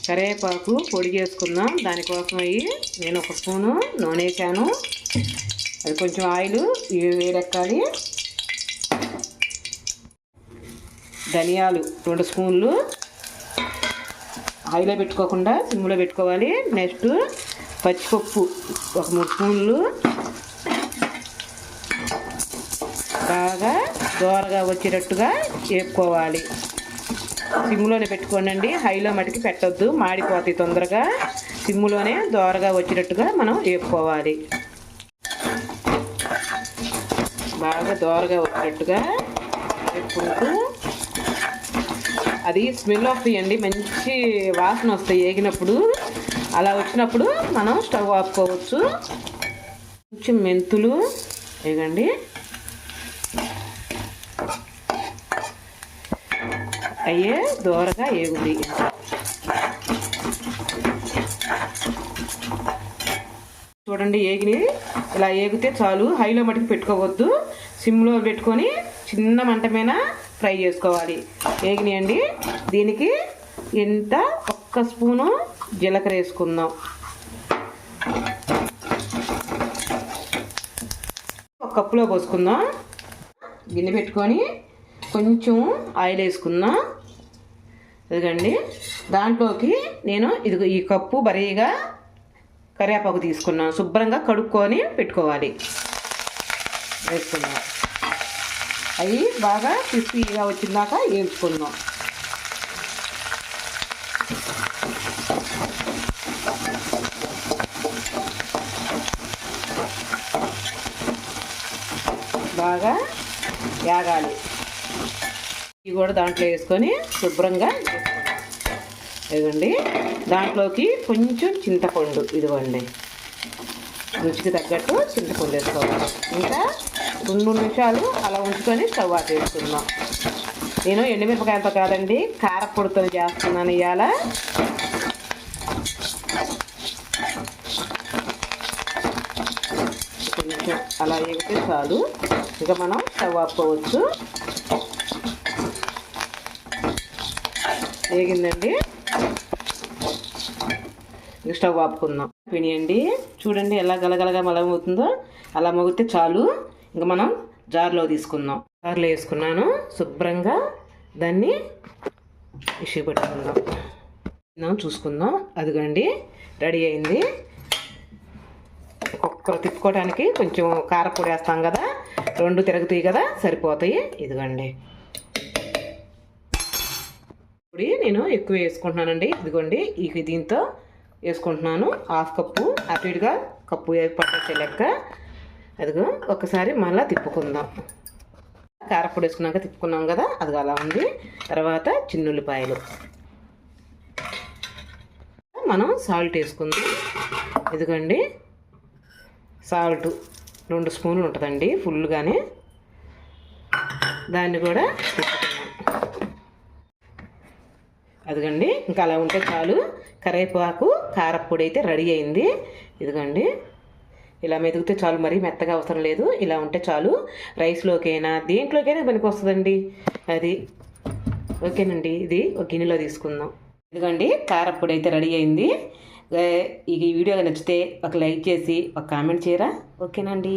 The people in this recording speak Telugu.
కరివేపాకు పొడి చేసుకుందాం. దానికోసం నేను 1 స్పూను నూనె వేసాను. అది కొంచెం ఆయిల్ వేడెక్కాలి. ధనియాలు 2 స్పూన్లు ఆయిల్లో పెట్టుకోకుండా సిమ్లో పెట్టుకోవాలి. నెక్స్ట్ పచ్చిపప్పు 3 స్పూన్లు బాగా దోరగా వచ్చేటట్టుగా వేపుకోవాలి. సిమ్లోనే పెట్టుకోనండి, హైలో మటుకి పెట్టొద్దు, మాడిపోతాయి తొందరగా. సిమ్లోనే దోరగా వచ్చేటట్టుగా మనం వేపుకోవాలి. బాగా దోరగా వచ్చేటట్టుగా వేపుకుంటూ అది స్మెల్ వస్తాయండి, మంచి వాసన వస్తాయి వేగినప్పుడు. అలా వచ్చినప్పుడు మనం స్టవ్ ఆపుకోవచ్చు. కొంచెం మెంతులు వేగండి. అయ్యే దోరగా వేగుది. చూడండి వేగిని ఇలా వేగితే చాలు. హైలో మటుకు పెట్టుకోవద్దు, సిమ్లో పెట్టుకొని చిన్న మంట మీద ఫ్రై చేసుకోవాలి. వేగినాయండి. దీనికి ఇంత 1 స్పూను జీలకర్ర వేసుకుందాం. 1 కప్పులో పోసుకుందాం. గిన్నె పెట్టుకొని కొంచెం ఆయిల్ వేసుకుందాం. ఇదిగండి, దాంట్లోకి నేను ఈ కప్పు బరీగా కరివేపాకు తీసుకున్నాను. శుభ్రంగా కడుక్కొని పెట్టుకోవాలి. వేసుకుందాం. అవి బాగా క్రిస్పీగా వచ్చిందాక వేయించుకుందాం. బాగా వేగాలి. ఇవి కూడా దాంట్లో వేసుకొని శుభ్రంగా ఇదిగోండి. దాంట్లోకి కొంచెం చింతపండు, ఇదిగోండి, రుచికి తగ్గట్టు చింతపండు వేసుకోవాలి. ఇంకా 2 నిమిషాలు అలా ఉంచుకొని స్టవ్ ఆఫ్ చేసుకుందాం. నేను ఎండుమిరపకాయలతో కాదండి, కారపొడితో చేస్తున్నాను ఇవాళ. కొంచెం అలా వేగితే చాలు, ఇక మనం స్టవ్ ఆపుకోవచ్చు. వేగిందండి, స్టవ్ ఆపుకుందాం. పినియండి, చూడండి ఎలా గలగలగా మలమవుతుందో. అలా మగితే చాలు, ఇంకా మనం జార్లో తీసుకుందాం. జార్లో వేసుకున్నాను. శుభ్రంగా దాన్ని ఇష్యూ పెట్టుకుందాం. చూసుకుందాం. అదిగండి రెడీ అయింది. ఒక్కొక్కరు తిప్పుకోవడానికి కొంచెం కారపొడి వేస్తాం కదా, 2 తిరుగుతాయి కదా, సరిపోతాయి. ఇదిగోండి పొడి నేను ఎక్కువ వేసుకుంటున్నానండి. ఇదిగోండి దీంతో వేసుకుంటున్నాను. 1/2 కప్పు, అటు ఇటుగా కప్పు పట్టొచ్చే లెక్క. అదిగో ఒకసారి మళ్ళీ తిప్పుకుందాం. కారపొడి వేసుకున్నాక తిప్పుకున్నాం కదా, అది అలా ఉంది. తర్వాత చిన్నుల్లిపాయలు, మనం సాల్ట్ వేసుకుందాం. ఇదిగోండి సాల్ట్ 2 స్పూన్లు ఉంటుందండి ఫుల్గానే. దాన్ని కూడా తిప్పుకున్నాం. అదిగండి ఇంకా అలా ఉంటే చాలు. కరివేపాకు కారపొడి అయితే రెడీ అయింది. ఇదిగోండి ఇలా మెదిగితే చాలు, మరీ మెత్తగా అవసరం లేదు. ఇలా ఉంటే చాలు. రైస్లోకైనా దేంట్లోకైనా పనికి వస్తుందండి అది. ఓకేనండి, ఇది ఒక గిన్నెలో తీసుకుందాం. ఇదిగోండి కారపొడి అయితే రెడీ అయింది. ఈ వీడియో నచ్చితే ఒక లైక్ చేసి ఒక కామెంట్ చేయరా? ఓకేనండి.